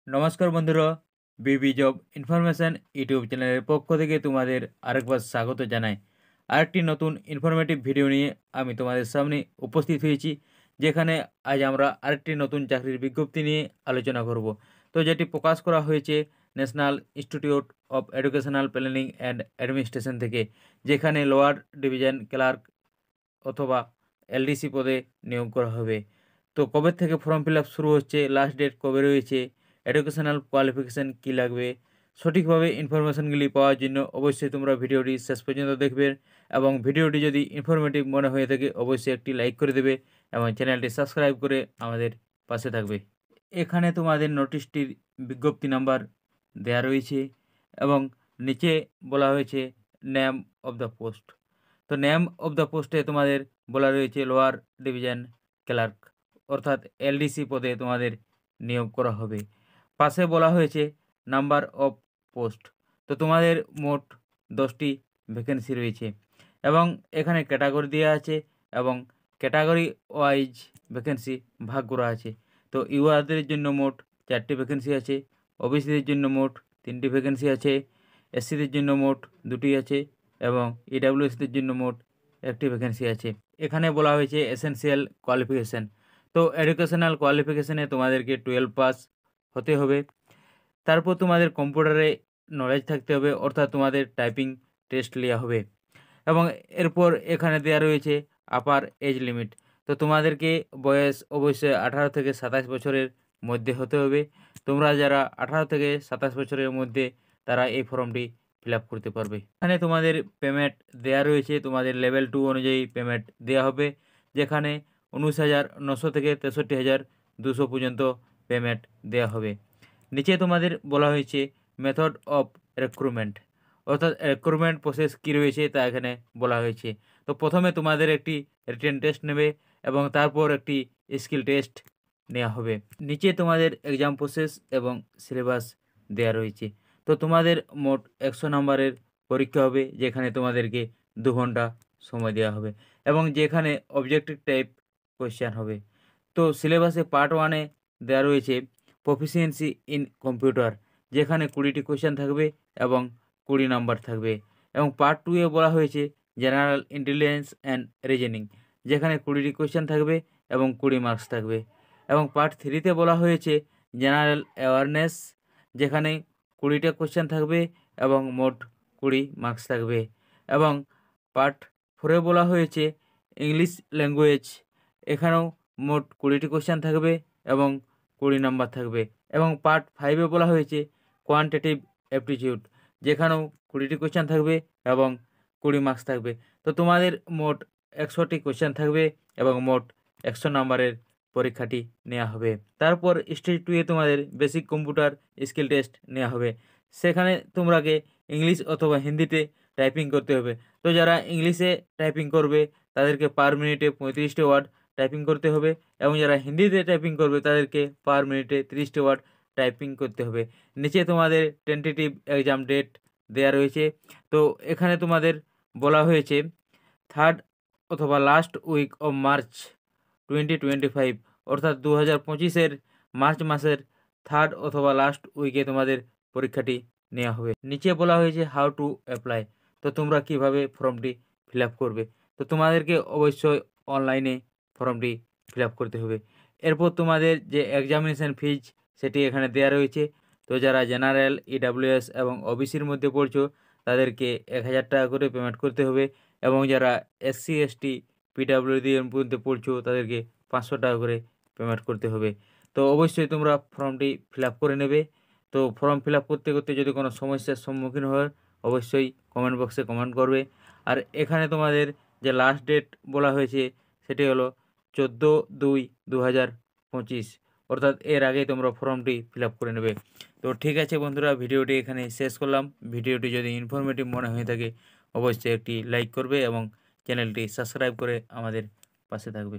নমস্কার বন্ধুরা, বিবি job information YouTube চ্যানেলের পক্ষ থেকে তোমাদের আরেকবার স্বাগত জানাই। আরেকটি নতুন ইনফরমেটিভ ভিডিও নিয়ে আমি তোমাদের সামনে উপস্থিত হয়েছি, যেখানে আজ আমরা আরেকটি নতুন চাকরির বিজ্ঞপ্তি নিয়ে আলোচনা করব। তো যেটি প্রকাশ করা হয়েছে national institute of educational planning and administration থেকে, যেখানে লোয়ার ডিভিশন ক্লার্ক অথবা এলডিসি পদে নিয়োগ করা হবে। তো কবে থেকে ফর্ম ফিল আপ শুরু হচ্ছে, লাস্ট ডেট কবে রয়েছে, এডুকেশনাল কোয়ালিফিকেশান কী লাগবে, সঠিকভাবে ইনফরমেশানগুলি পাওয়ার জন্য অবশ্যই তোমরা ভিডিওটি শেষ পর্যন্ত দেখবে। এবং ভিডিওটি যদি ইনফরমেটিভ মনে হয়ে থাকে অবশ্যই একটি লাইক করে দেবে এবং চ্যানেলটি সাবস্ক্রাইব করে আমাদের পাশে থাকবে। এখানে তোমাদের নোটিশটির বিজ্ঞপ্তি নাম্বার দেয়া রয়েছে এবং নিচে বলা হয়েছে নেম অফ দ্য পোস্ট। তো নেম অফ দ্য পোস্টে তোমাদের বলা রয়েছে লোয়ার ডিভিশন ক্লার্ক, অর্থাৎ এলডিসি পদে তোমাদের নিয়োগ করা হবে। পাশে বলা হয়েছে নাম্বার অফ পোস্ট। তো তোমাদের মোট 10টি ভ্যাকেন্সি রয়েছে এবং এখানে ক্যাটাগরি দেওয়া আছে এবং ক্যাটাগরি ওয়াইজ ভ্যাকেন্সি ভাগ করা আছে। তো ইউআরদের জন্য মোট 4টি ভ্যাকেন্সি আছে, ওবিসিদের জন্য মোট 3টি ভ্যাকেন্সি আছে, এসসিদের জন্য মোট 2টি আছে এবং ইডাব্লিউএসদের জন্য মোট 1টি ভ্যাকেন্সি আছে। এখানে বলা হয়েছে এসেনশিয়াল কোয়ালিফিকেশান। তো এডুকেশনাল কোয়ালিফিকেশানে তোমাদেরকে 12 পাস হতে হবে। তারপর তোমাদের কম্পিউটারে নলেজ থাকতে হবে, অর্থাৎ তোমাদের টাইপিং টেস্ট নেওয়া হবে। এবং এরপর এখানে দেওয়া রয়েছে আপার এজ লিমিট। তো তোমাদেরকে বয়স অবশ্যই 18 থেকে 27 বছরের মধ্যে হতে হবে। তোমরা যারা 18 থেকে 27 বছরের মধ্যে তারা এই ফর্মটি ফিল আপ করতে পারবে। এখানে তোমাদের পেমেন্ট দেয়া রয়েছে, তোমাদের লেভেল 2 অনুযায়ী পেমেন্ট দেওয়া হবে, যেখানে 19,900 থেকে 63,200 পর্যন্ত পেমেন্ট দেওয়া হবে। নিচে তোমাদের বলা হয়েছে মেথড অফ রিক্রুটমেন্ট, অর্থাৎ রিক্রুটমেন্ট প্রসেস কী রয়েছে তা এখানে বলা হয়েছে। তো প্রথমে তোমাদের একটি রিটেন টেস্ট নেবে এবং তারপর একটি স্কিল টেস্ট নেওয়া হবে। নিচে তোমাদের এক্সাম প্রসেস এবং সিলেবাস দেওয়া রয়েছে। তো তোমাদের মোট 100 নম্বরের পরীক্ষা হবে, যেখানে তোমাদেরকে 2 ঘন্টা সময় দেওয়া হবে এবং যেখানে অবজেক্টিভ টাইপ কোয়েশ্চেন হবে। তো সিলেবাসে পার্ট 1-এ দেওয়া রয়েছে প্রফিসিয়েন্সি ইন কম্পিউটার, যেখানে 20টি কোয়েশ্চেন থাকবে এবং 20 নাম্বার থাকবে। এবং পার্ট 2-এ বলা হয়েছে জেনারেল ইন্টেলিজেন্স অ্যান্ড রিজনিং, যেখানে 20টি কোয়েশ্চেন থাকবে এবং 20 মার্কস থাকবে। এবং পার্ট 3-তে বলা হয়েছে জেনারেল অ্যাওয়ারনেস, যেখানে 20টা কোয়েশ্চেন থাকবে এবং মোট 20 মার্কস থাকবে। এবং পার্ট 4-এ বলা হয়েছে ইংলিশ ল্যাঙ্গুয়েজ, এখানেও মোট 20টি কোয়েশ্চেন থাকবে এবং 20 নাম্বার থাকবে। এবং পার্ট 5-এ বলা হয়েছে কোয়ান্টিটেটিভ অ্যাপটিটিউড, যেখানেও 20টি কোয়েশ্চেন থাকবে এবং 20 মার্কস থাকবে। তো তোমাদের মোট 100টি কোয়েশ্চেন থাকবে এবং মোট 100 নাম্বারের পরীক্ষাটি নেওয়া হবে। তারপর স্টেজ 2-এ তোমাদের বেসিক কম্পিউটার স্কিল টেস্ট নেওয়া হবে। সেখানে তোমরাকে ইংলিশ অথবা হিন্দিতে টাইপিং করতে হবে। তো যারা ইংলিশে টাইপিং করবে তাদেরকে পার মিনিটে 35টি ওয়ার্ড টাইপিং করতে হবে এবং যারা হিন্দিতে টাইপিং করবে তাদেরকে পার মিনিটে 30টি ওয়ার্ড টাইপিং করতে হবে। নিচে তোমাদের টেন্টেটিভ এক্সাম ডেট দেওয়া রয়েছে। তো এখানে তোমাদের বলা হয়েছে 3rd অথবা লাস্ট উইক অফ মার্চ 2025, অর্থাৎ 2025-এর মার্চ মাসের 3rd অথবা লাস্ট উইকে তোমাদের পরীক্ষাটি নেওয়া হবে। নিচে বলা হয়েছে হাউ টু অ্যাপ্লাই। তো তোমরা কিভাবে ফর্মটি ফিল আপ করবে। তো তোমাদেরকে অবশ্যই অনলাইনে ফর্মটি ফিল আপ করতে হবে। এরপর তোমাদের যে এক্সামিনেশান ফিজ সেটি এখানে দেওয়া রয়েছে। তো যারা জেনারেল, ইডাব্লিউএস এবং ওবিসির মধ্যে পড়ছো তাদেরকে 1,000 টাকা করে পেমেন্ট করতে হবে এবং যারা এসসি, এসটি, পিডাব্লিউডি এর মধ্যে পড়ছো তাদেরকে 500 টাকা করে পেমেন্ট করতে হবে। তো অবশ্যই তোমরা ফর্মটি ফিল আপ করে নেবে। তো ফর্ম ফিল আপ করতে করতে যদি কোনো সমস্যার সম্মুখীন হয় অবশ্যই কমেন্ট বক্সে কমেন্ট করবে। আর এখানে তোমাদের যে লাস্ট ডেট বলা হয়েছে সেটি হলো 14/2/2025, অর্থাৎ এর আগেই তোমরা ফর্মটি ফিল আপ করে নেবে। তো ঠিক আছে বন্ধুরা, ভিডিওটি এখানে শেষ করলাম। ভিডিওটি যদি ইনফরমেটিভ মনে হয়ে থাকে অবশ্যই একটি লাইক করবে এবং চ্যানেলটি সাবস্ক্রাইব করে আমাদের পাশে থাকবে।